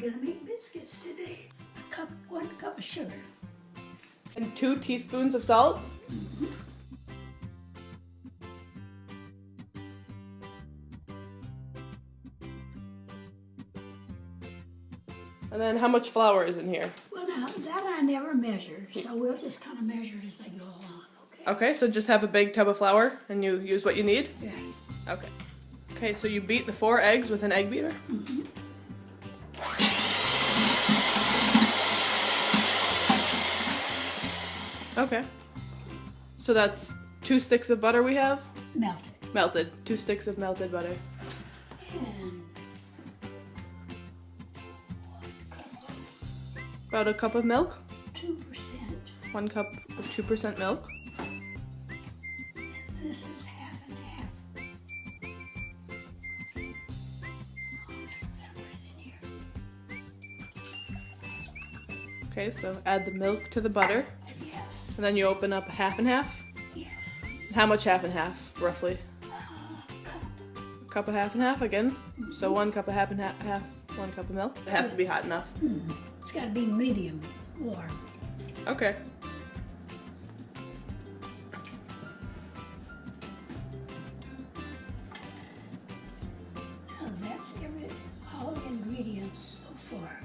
gonna make biscuits today. 1 cup of sugar. And 2 teaspoons of salt. And then how much flour is in here? Well, now that I never measure, so we'll just kind of measure it as I go along, okay? Okay, so just have a big tub of flour and you use what you need? Right. Okay. Okay, so you beat the 4 eggs with an egg beater? Okay. So that's 2 sticks of butter we have? Melted. Melted. 2 sticks of melted butter. And About a cup of milk? 2%. 1 cup of 2% milk. This is half and half. Oh, this we gotta put it in here. Okay, so add the milk to the butter. Yes, And then you open up half and half. yes. How much half and half, roughly? Cup. A cup of half and half again. So 1 cup of half and half, 1 cup of milk. It has to be hot enough. It's gotta be medium warm. Okay. Now that's all the ingredients so far.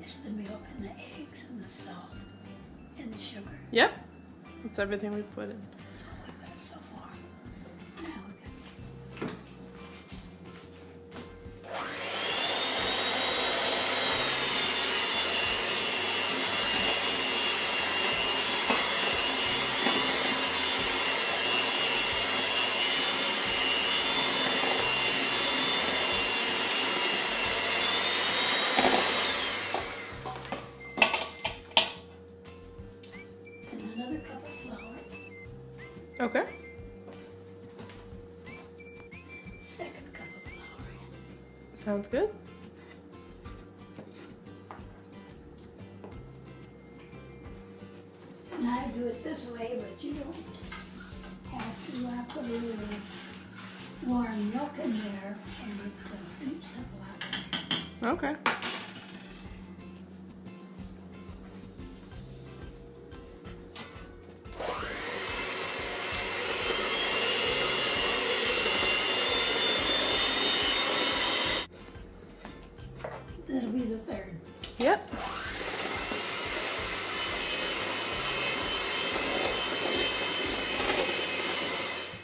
Is the milk and the eggs and the salt and the sugar. Yep. That's everything we put in. That's all we've got so far. Now we got and another cup of flour. Okay. 2nd cup of flour. Sounds good. And I do it this way, but you don't have to. I put a little warm milk in there and it heats up a lot better. Okay. That'll be the 3rd. Yep.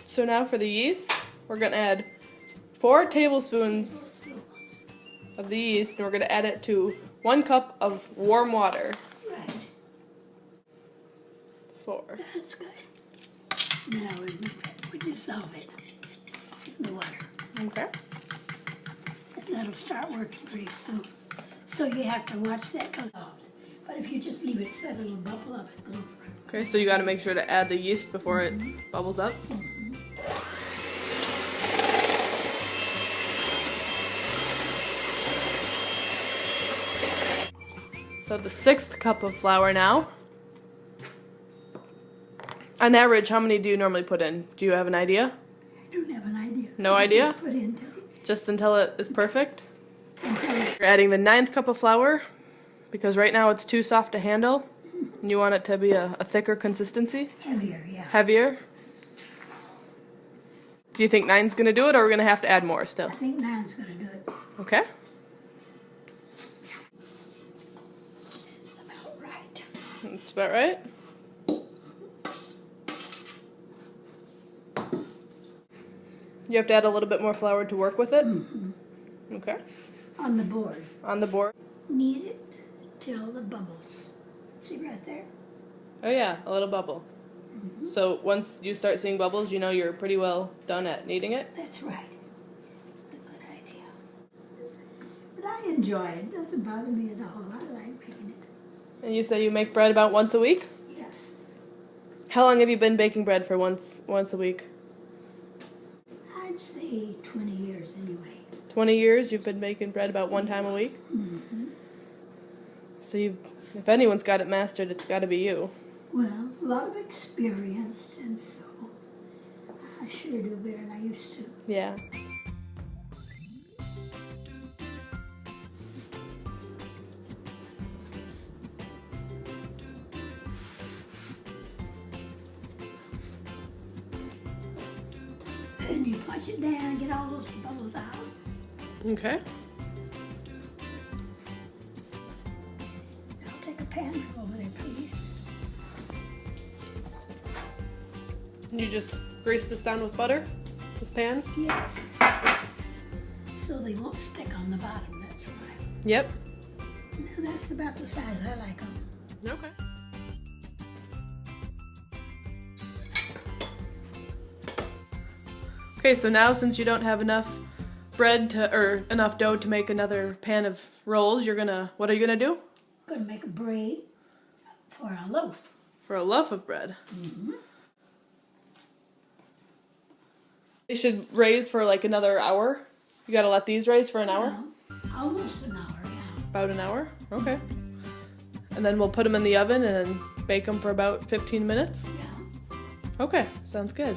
So now for the yeast, we're gonna add 4 tablespoons Tablespoons. of the yeast, and we're gonna add it to 1 cup of warm water. Right. 4. That's good. Now we dissolve it in the water. Okay. And that'll start working pretty soon. So you have to watch that go out. But if you just leave it set, it'll bubble up and go. Okay, so you gotta make sure to add the yeast before it bubbles up. So the 6th cup of flour now. On average, how many do you normally put in? Do you have an idea? I don't have an idea. No I idea? Just put in Just until it is perfect? until You're adding the 9th cup of flour because right now it's too soft to handle. And you want it to be a thicker consistency? heavier, yeah. Heavier? Do you think 9's gonna do it, or are we gonna have to add more still? I think 9's gonna do it. Okay. It's about right. That's about right. You have to add a little bit more flour to work with it? Okay. On the board. On the board. Knead it till the bubbles. See right there? Oh yeah, a little bubble. So once you start seeing bubbles, you know you're pretty well done at kneading it? That's right. It's a good idea. But I enjoy it. It doesn't bother me at all. I like making it. And you say you make bread about once a week? Yes. How long have you been baking bread for once a week? I'd say 20 years anyway. 20 years you've been baking bread about 1 time a week? So if anyone's got it mastered, it's got to be you. Well, a lot of experience, and so I sure do better than I used to. Yeah. then you punch it down and get all those bubbles out. Okay. I'll take a pan over there, please. And you just grease this down with butter, this pan? Yes. So they won't stick on the bottom, that's why. Yep. Now that's about the size I like them. Okay. Okay, so now since you don't have enough bread to, or enough dough to make another pan of rolls, what are you gonna do? Gonna make a braid for a loaf. For a loaf of bread. Mm-hmm. They should raise for like another hour. You gotta let these raise for an hour? Almost an hour, yeah. About an hour? Okay. And then we'll put them in the oven and then bake them for about 15 minutes? Yeah. Okay, sounds good.